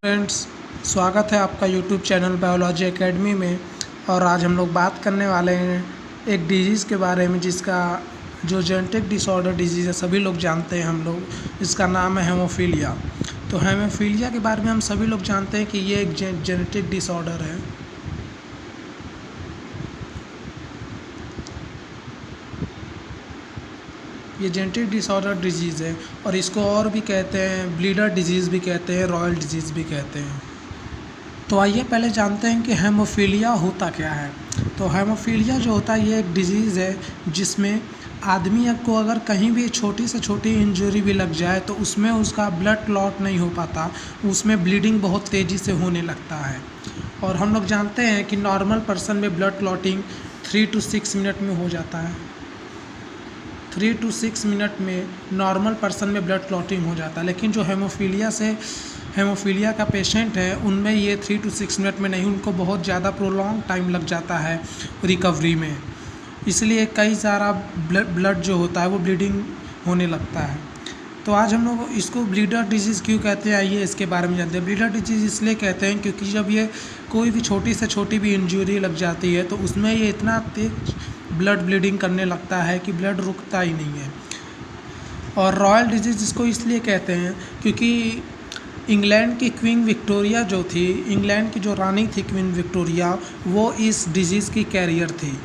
Friends, स्वागत है आपका यूट्यूब चैनल बायोलॉजी एकेडमी में। और आज हम लोग बात करने वाले हैं एक डिजीज़ के बारे में जिसका जो जेनेटिक डिसऑर्डर डिजीज़ है, सभी लोग जानते हैं हम लोग। इसका नाम है हेमोफीलिया। तो हेमोफीलिया के बारे में हम सभी लोग जानते हैं कि ये एक जेनेटिक डिसऑर्डर है। ये जेनेटिक डिसऑर्डर डिजीज़ है और इसको और भी कहते हैं ब्लीडर डिजीज़ भी कहते हैं, रॉयल डिजीज़ भी कहते हैं। तो आइए पहले जानते हैं कि हेमोफीलिया होता क्या है। तो हेमोफीलिया जो होता है ये एक डिजीज़ है जिसमें आदमी को अगर कहीं भी छोटी से छोटी इंजरी भी लग जाए तो उसमें उसका ब्लड क्लॉट नहीं हो पाता, उसमें ब्लीडिंग बहुत तेज़ी से होने लगता है। और हम लोग जानते हैं कि नॉर्मल पर्सन में ब्लड क्लॉटिंग 3 to 6 मिनट में हो जाता है। 3 to 6 मिनट में नॉर्मल पर्सन में ब्लड क्लॉटिंग हो जाता है, लेकिन जो हेमोफीलिया का पेशेंट है उनमें ये 3 to 6 मिनट में नहीं, उनको बहुत ज़्यादा प्रोलॉन्ग टाइम लग जाता है रिकवरी में। इसलिए कई सारा ब्लड जो होता है वो ब्लीडिंग होने लगता है। तो आज हम लोग इसको ब्लीडर डिजीज़ क्यों कहते हैं, आइए इसके बारे में जानते हैं। ब्लीडर डिजीज़ इसलिए कहते हैं क्योंकि जब ये कोई भी छोटी से छोटी भी इंजरी लग जाती है तो उसमें ये इतना तेज ब्लड ब्लीडिंग करने लगता है कि ब्लड रुकता ही नहीं है। और रॉयल डिजीज़ इसको इसलिए कहते हैं क्योंकि इंग्लैंड की क्वीन विक्टोरिया जो थी, इंग्लैंड की जो रानी थी क्वीन विक्टोरिया, वो इस डिज़ीज़ की कैरियर थी।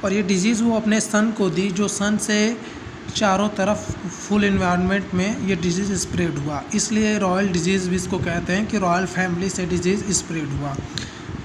और ये डिज़ीज़ वो अपने सन को दी, जो सन से चारों तरफ फुल इन्वायरमेंट में ये डिज़ीज़ स्प्रेड हुआ। इसलिए रॉयल डिज़ीज़ भी इसको कहते हैं कि रॉयल फैमिली से डिज़ीज़ स्प्रेड हुआ।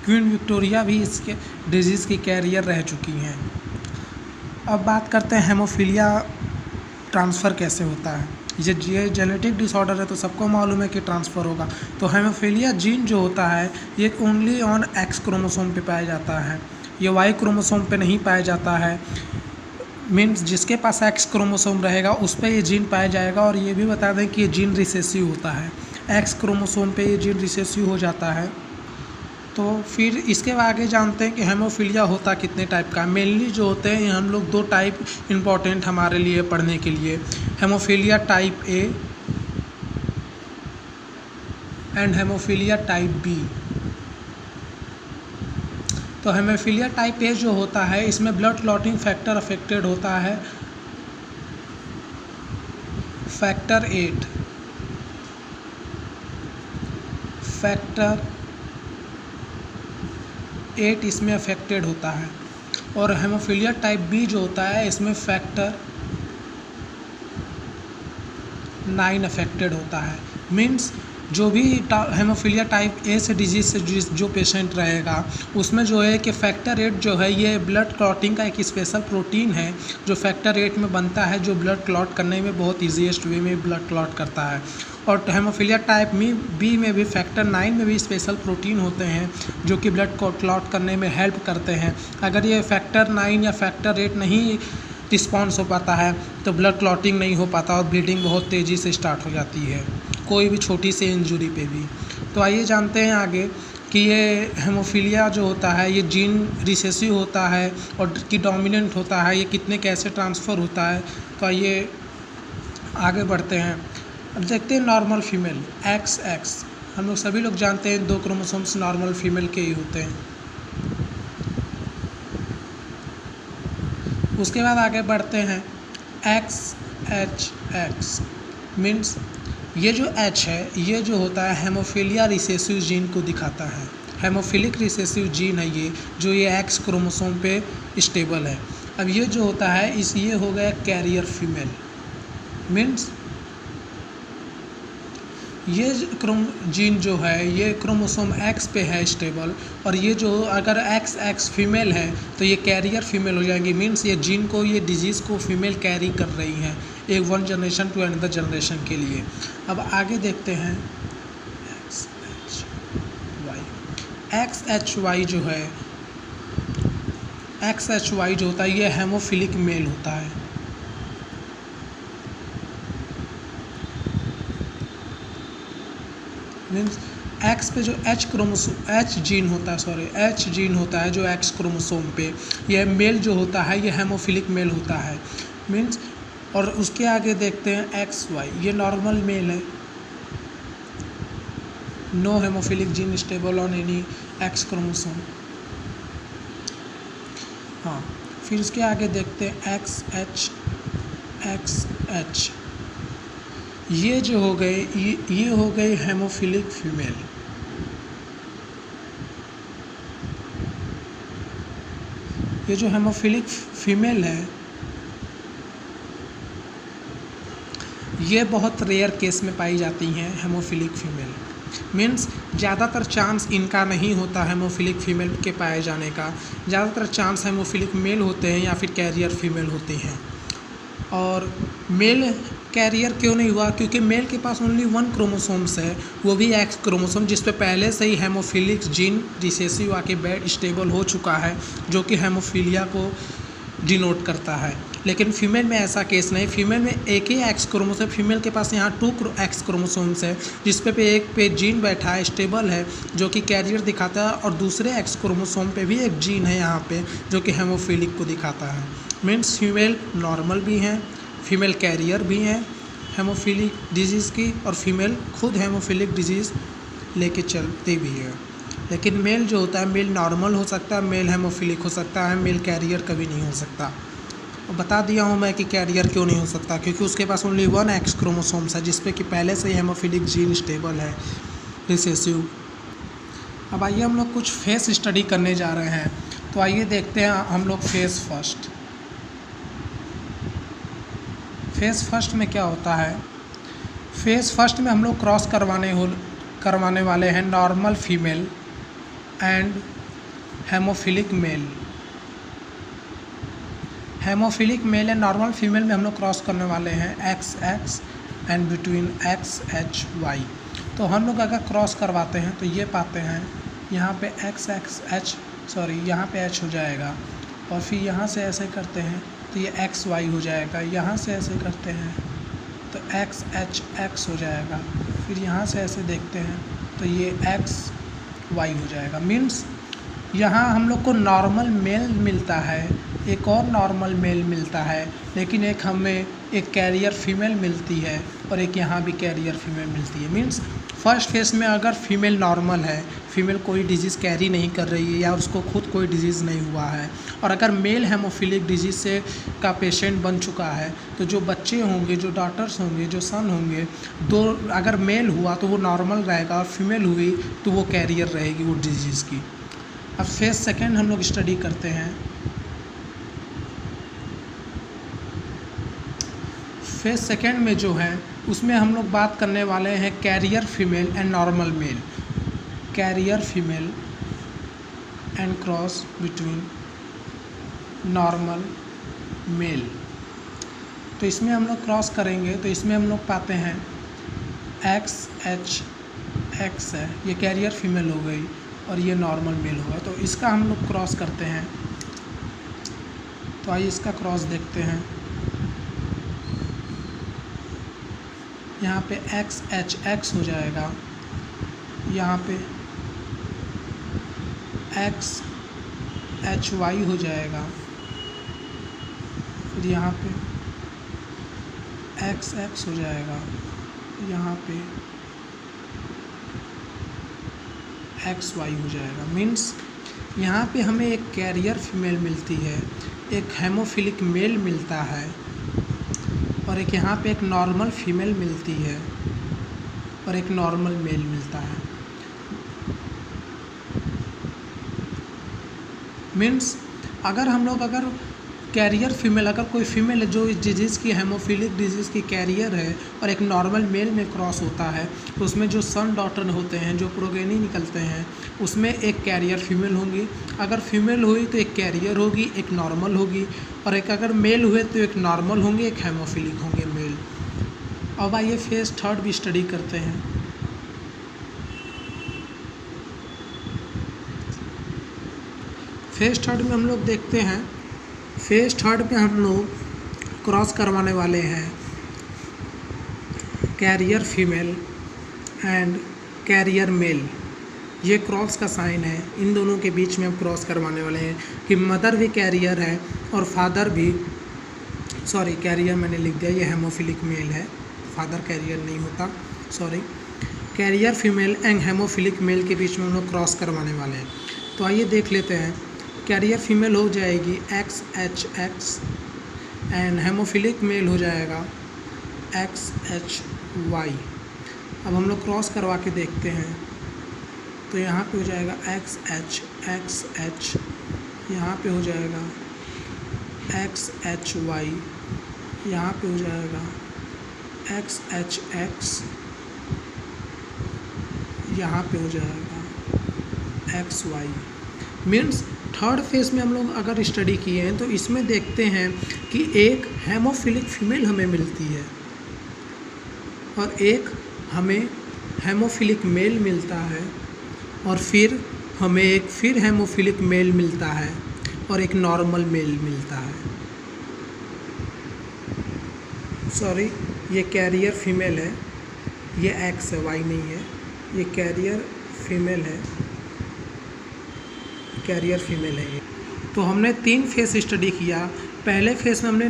क्वीन विक्टोरिया भी इसके डिज़ीज़ की कैरियर रह चुकी हैं। अब बात करते हैं हेमोफीलिया ट्रांसफ़र कैसे होता है। ये जेनेटिक डिसऑर्डर है तो सबको मालूम है कि ट्रांसफ़र होगा। तो हेमोफीलिया जीन जो होता है ये ओनली ऑन एक्स क्रोमोसोम पे पाया जाता है, ये वाई क्रोमोसोम पे नहीं पाया जाता है। मीन्स जिसके पास एक्स क्रोमोसोम रहेगा उस पर ये जीन पाया जाएगा। और ये भी बता दें कि ये जीन रिसेसिव होता है, एक्स क्रोमोसोम पे ये जीन रिसेसिव हो जाता है। तो फिर इसके आगे जानते हैं कि हेमोफीलिया होता कितने टाइप का। मेनली जो होते हैं हम लोग 2 टाइप इम्पॉर्टेंट हमारे लिए पढ़ने के लिए, haemophilia type A and haemophilia type B. तो हेमोफीलिया टाइप ए जो होता है इसमें ब्लड क्लॉटिंग फैक्टर अफेक्टेड होता है, फैक्टर 8 इसमें अफेक्टेड होता है। और हेमोफीलिया टाइप बी जो होता है इसमें फैक्टर 9 अफेक्टेड होता है। मीन्स जो भी हेमोफीलिया टाइप ए से डिजीज़ से जो पेशेंट रहेगा उसमें जो है कि फैक्टर 8 जो है ये ब्लड क्लॉटिंग का एक स्पेशल प्रोटीन है जो फैक्टर 8 में बनता है, जो ब्लड क्लॉट करने में बहुत ईजीएस्ट वे में ब्लड क्लॉट करता है। और हेमोफीलिया टाइप बी में भी फैक्टर 9 में भी स्पेशल प्रोटीन होते हैं जो कि ब्लड क्लॉट करने में हेल्प करते हैं। अगर ये फैक्टर 9 या फैक्टर 8 नहीं रिस्पॉन्स हो पाता है तो ब्लड क्लॉटिंग नहीं हो पाता और ब्लीडिंग बहुत तेज़ी से स्टार्ट हो जाती है, कोई भी छोटी सी इंजरी पे भी। तो आइए जानते हैं आगे कि ये हेमोफीलिया जो होता है ये जीन रिसेसिव होता है और कि डोमिनेंट होता है, ये कितने कैसे ट्रांसफ़र होता है। तो आइए आगे बढ़ते हैं। अब देखते हैं नॉर्मल फीमेल XX। हम लोग सभी लोग जानते हैं 2 क्रोमोसोम्स नॉर्मल फीमेल के ही होते हैं। उसके बाद आगे बढ़ते हैं XHX। मीन्स ये जो H है ये जो होता है हेमोफीलिया रिसेसिव जीन को दिखाता है। हेमोफिलिक रिसेसिव जीन है ये, जो ये X क्रोमोसोम पे स्टेबल है। अब ये जो होता है ये हो गया कैरियर फीमेल। मीन्स ये जीन जो है ये क्रोमोसोम X पे है स्टेबल, और ये जो अगर XX फीमेल है तो ये कैरियर फीमेल हो जाएंगी। मीन्स ये जीन को, ये डिजीज़ को फीमेल कैरी कर रही हैं एक 1 जनरेशन टू अनदर जनरेशन के लिए। अब आगे देखते हैं XHY जो है, XHY जो होता है ये हेमोफिलिक मेल होता है। मीन्स X पे जो H जीन होता है जो X क्रोमोसोम पे, यह मेल जो होता है ये हेमोफिलिक मेल होता है। मीन्स और उसके आगे देखते हैं XY, ये नॉर्मल मेल है। No haemophilic gene stable on any X chromosome. हाँ, फिर उसके आगे देखते हैं एक्स एच। ये जो हो गए ये हो गए हेमोफिलिक फीमेल। ये जो हेमोफिलिक फीमेल है ये बहुत रेयर केस में पाई जाती हैं। हेमोफिलिक फीमेल मीन्स ज़्यादातर चांस इनका नहीं होता हेमोफिलिक फीमेल के पाए जाने का। ज़्यादातर चांस हेमोफिलिक मेल होते हैं या फिर कैरियर फीमेल होती हैं। और मेल कैरियर क्यों नहीं हुआ? क्योंकि मेल के पास ओनली 1 क्रोमोसोम्स है, वो भी एक्स क्रोमोसोम, जिस पे पहले से ही हेमोफिलिक जीन रिसेसिव आके बेड स्टेबल हो चुका है, जो कि हेमोफीलिया को डिनोट करता है। लेकिन फीमेल में ऐसा केस नहीं। फीमेल में एक ही एक्स क्रोमोसोम, फीमेल के पास यहाँ 2 एक्स क्रोमोसोम्स है, जिस पे एक पे जीन बैठा है, स्टेबल है, जो कि कैरियर दिखाता है, और दूसरे एक्स क्रोमोसोम पे भी एक जीन है यहाँ पे जो कि हेमोफिलिक को दिखाता है। मीन्स फीमेल नॉर्मल भी हैं, फीमेल कैरियर भी हैं हेमोफिलिक डिजीज़ की, और फीमेल खुद हेमोफिलिक डिजीज़ लेके चलती भी है। लेकिन मेल जो होता है, मेल नॉर्मल हो सकता है, मेल हेमोफिलिक हो सकता है, मेल कैरियर कभी नहीं हो सकता। और बता दिया हूँ मैं कि कैरियर क्यों नहीं हो सकता, क्योंकि उसके पास ओनली 1 एक्स क्रोमोसोम्स है, जिसपे कि पहले से ही हेमोफिलिक जीन स्टेबल है रिसेसिव। अब आइए हम लोग कुछ फेस स्टडी करने जा रहे हैं। तो आइए देखते हैं हम लोग फेस फर्स्ट में क्या होता है। फेस फर्स्ट में हम लोग क्रॉस करवाने वाले हैं normal female and haemophilic male. Haemophilic male and normal female में हम लोग क्रॉस करने वाले हैं X and between X H Y. तो हम लोग अगर क्रॉस करवाते हैं तो ये पाते हैं यहाँ पे यहाँ पे एच हो जाएगा, और फिर यहाँ से ऐसे करते हैं तो ये एक्स वाई हो जाएगा। यहाँ से ऐसे करते हैं तो एक्स एच एक्स हो जाएगा। फिर यहाँ से ऐसे देखते हैं तो ये एक्स वाई हो जाएगा। मीन्स यहाँ हम लोग को नॉर्मल मेल मिलता है, एक और नॉर्मल मेल मिलता है, लेकिन एक हमें एक कैरियर फीमेल मिलती है और एक यहाँ भी कैरियर फीमेल मिलती है। मीन्स फर्स्ट फेस में अगर फीमेल नॉर्मल है, फीमेल कोई डिजीज़ कैरी नहीं कर रही है या उसको खुद कोई डिजीज़ नहीं हुआ है, और अगर मेल हेमोफिलिक डिजीज़ से का पेशेंट बन चुका है, तो जो बच्चे होंगे, जो डॉटर्स होंगे, जो सन होंगे, अगर मेल हुआ तो वो नॉर्मल रहेगा, और फीमेल हुई तो वो कैरियर रहेगी वो डिजीज़ की। अब फेस सेकेंड हम लोग स्टडी करते हैं। फेस सेकेंड में जो है उसमें हम लोग बात करने वाले हैं carrier female and normal male. Carrier female and cross between normal male. तो इसमें हम लोग क्रॉस करेंगे तो इसमें हम लोग पाते हैं एक्स एच एक्स है, ये कैरियर फीमेल हो गई और ये नॉर्मल मेल होगा। तो इसका हम लोग क्रॉस करते हैं। तो आइए इसका क्रॉस देखते हैं। यहाँ पे एक्स एच एक्स हो जाएगा, यहाँ पे एक्स एच वाई हो जाएगा, फिर यहाँ पे एक्स एक्स हो जाएगा, यहाँ पे एक्स वाई हो जाएगा। मीन्स यहाँ पे हमें एक कैरियर फीमेल मिलती है, एक हेमोफिलिक मेल मिलता है, और एक यहाँ पे एक नॉर्मल फीमेल मिलती है और एक नॉर्मल मेल मिलता है। मीन्स अगर हम लोग कैरियर फीमेल, अगर कोई फीमेल है जो इस डिजीज़ की हेमोफिलिक डिजीज़ की कैरियर है और एक नॉर्मल मेल में क्रॉस होता है, तो उसमें जो सन डॉटर होते हैं, जो प्रोगेनी निकलते हैं, उसमें एक कैरियर फीमेल होंगी। अगर फीमेल हुई तो एक कैरियर होगी, एक नॉर्मल होगी, और एक अगर मेल हुए तो एक नॉर्मल होंगे, एक हेमोफिलिक होंगे मेल। अब आइए फेस थर्ड भी स्टडी करते हैं। फेस थर्ड में हम लोग देखते हैं, फेस थर्ड में हम लोग क्रॉस करवाने वाले हैं carrier female and carrier male. ये क्रॉस का साइन है, इन दोनों के बीच में हम क्रॉस करवाने वाले हैं कि मदर भी कैरियर है और फादर भी, कैरियर मैंने लिख दिया, ये हेमोफिलिक मेल है, फादर कैरियर नहीं होता, career female and haemophilic mail के बीच में हम लोग क्रॉस करवाने वाले हैं। तो आइए देख लेते हैं। कैरियर फीमेल हो जाएगी XHX एंड हेमोफिलिक मेल हो जाएगा XHY। अब हम लोग क्रॉस करवा के देखते हैं। तो यहाँ पे हो जाएगा XH, यहाँ पे हो जाएगा XHY, यहाँ पे हो जाएगा XHX, यहाँ पे हो जाएगा XY। मीन्स थर्ड फेज में हम लोग अगर स्टडी किए हैं तो इसमें देखते हैं कि एक हेमोफिलिक फीमेल हमें मिलती है और एक हमें हेमोफिलिक मेल मिलता है, और फिर हमें एक फिर हेमोफिलिक मेल मिलता है और एक नॉर्मल मेल मिलता है। सॉरी, ये कैरियर फीमेल है, ये X है, Y नहीं है। ये कैरियर फीमेल है, कैरियर फीमेल है ये। तो हमने 3 फेस स्टडी किया। पहले फेस में हमने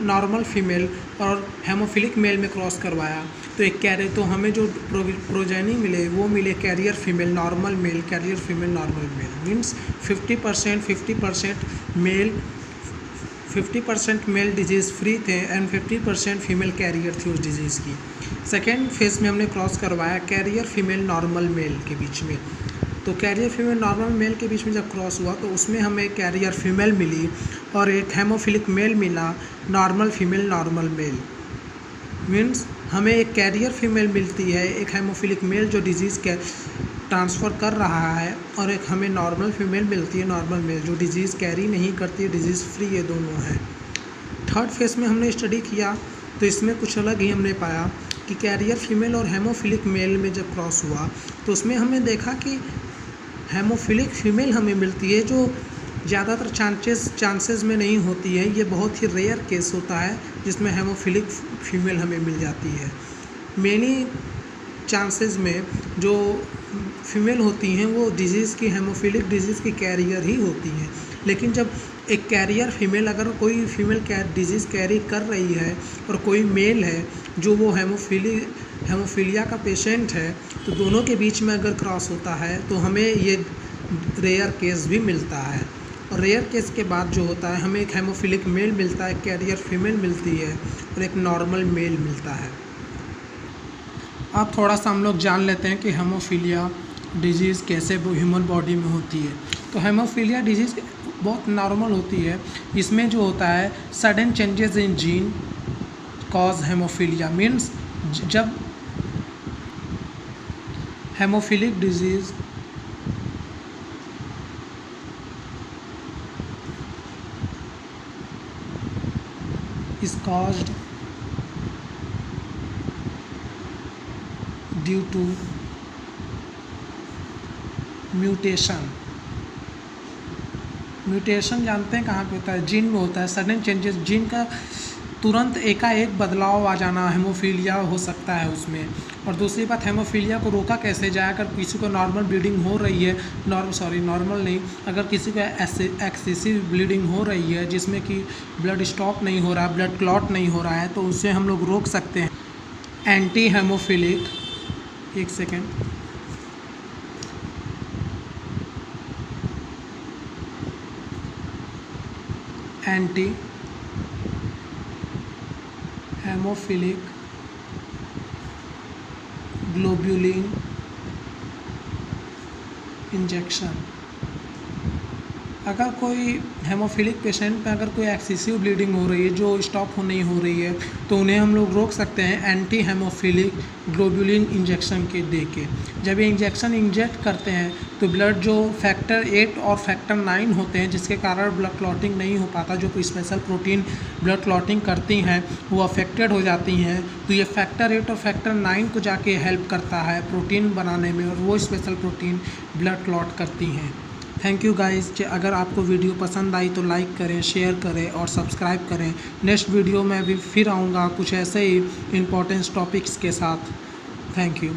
नॉर्मल फीमेल और हेमोफिलिक मेल में क्रॉस करवाया। तो एक कैरियर, तो हमें जो प्रोजेनी मिले वो मिले carrier female normal male, carrier female normal male. Means 50% male, 50% male disease free थे एंड 50% फीमेल कैरियर थी उस डिजीज़ की। सेकेंड फेज में हमने क्रॉस करवाया कैरियर फीमेल नॉर्मल मेल के बीच में। तो कैरियर फीमेल नॉर्मल मेल के बीच में जब क्रॉस हुआ तो उसमें हमें कैरियर फीमेल मिली और एक हेमोफिलिक मेल मिला, normal female normal male. Means हमें एक कैरियर फीमेल मिलती है, एक हेमोफिलिक मेल जो डिजीज़ के ट्रांसफ़र कर रहा है, और एक हमें नॉर्मल फीमेल मिलती है, नॉर्मल मेल जो डिजीज़ कैरी नहीं करती है, डिजीज़ फ्री, ये दोनों है। थर्ड फेज में हमने स्टडी किया तो इसमें कुछ अलग ही हमने पाया कि कैरियर फीमेल और हेमोफिलिक मेल में जब क्रॉस हुआ तो उसमें हमने देखा कि हेमोफिलिक फीमेल हमें मिलती है जो ज़्यादातर चांसेस में नहीं होती है। ये बहुत ही रेयर केस होता है जिसमें हेमोफिलिक फीमेल हमें मिल जाती है। मेनी चांसेस में जो फीमेल होती हैं वो डिजीज़ की, हेमोफिलिक डिजीज़ की कैरियर ही होती हैं। लेकिन जब एक कैरियर फीमेल, अगर कोई फीमेल डिजीज़ कैरी कर रही है और कोई मेल है जो वो हेमोफीलिया का पेशेंट है, तो दोनों के बीच में अगर क्रॉस होता है तो हमें ये रेयर केस भी मिलता है। और रेयर केस के बाद जो होता है हमें एक हेमोफिलिक मेल मिलता है, कैरियर फीमेल मिलती है और एक नॉर्मल मेल मिलता है। अब थोड़ा सा हम लोग जान लेते हैं कि हेमोफीलिया डिजीज़ कैसे ह्यूमन बॉडी में होती है। तो हेमोफीलिया डिजीज़ बहुत नॉर्मल होती है। इसमें जो होता है sudden changes in gene cause haemophilia. Means जब haemophilic disease is caused due to mutation. Mutation जानते हैं कहाँ पे होता है? जीन में होता है। सडन चेंजेस, जीन का तुरंत एकाएक बदलाव आ जाना हेमोफीलिया हो सकता है उसमें। और दूसरी बात, हेमोफीलिया को रोका कैसे जाए? अगर किसी को नॉर्मल ब्लीडिंग हो रही है, नॉर्मल नहीं, अगर किसी को एक्सेसिव ब्लीडिंग हो रही है जिसमें कि ब्लड स्टॉप नहीं हो रहा है, ब्लड क्लॉट नहीं हो रहा है, तो उससे हम लोग रोक सकते हैं एंटी हेमोफिलिक, एक second, anti haemophilic globulin injection. अगर कोई हेमोफिलिक पेशेंट में अगर कोई एक्सेसिव ब्लीडिंग हो रही है जो स्टॉप नहीं हो रही है, तो उन्हें हम लोग रोक सकते हैं एंटी हेमोफिलिक ग्लोब्यूलिन इंजेक्शन के दे के। जब ये इंजेक्शन इंजेक्ट करते हैं तो ब्लड जो फैक्टर 8 और फैक्टर 9 होते हैं जिसके कारण ब्लड क्लॉटिंग नहीं हो पाता, जो कोई स्पेशल प्रोटीन ब्लड क्लॉटिंग करती हैं वो अफेक्टेड हो जाती हैं। तो ये फैक्टर 8 और फैक्टर 9 को जाके हेल्प करता है प्रोटीन बनाने में, और वो स्पेशल प्रोटीन ब्लड क्लॉट करती हैं। Thank you guys. अगर आपको वीडियो पसंद आई तो लाइक करें, शेयर करें और सब्सक्राइब करें। नेक्स्ट वीडियो में भी फिर आऊँगा कुछ ऐसे ही इम्पोर्टेंट टॉपिक्स के साथ। Thank you.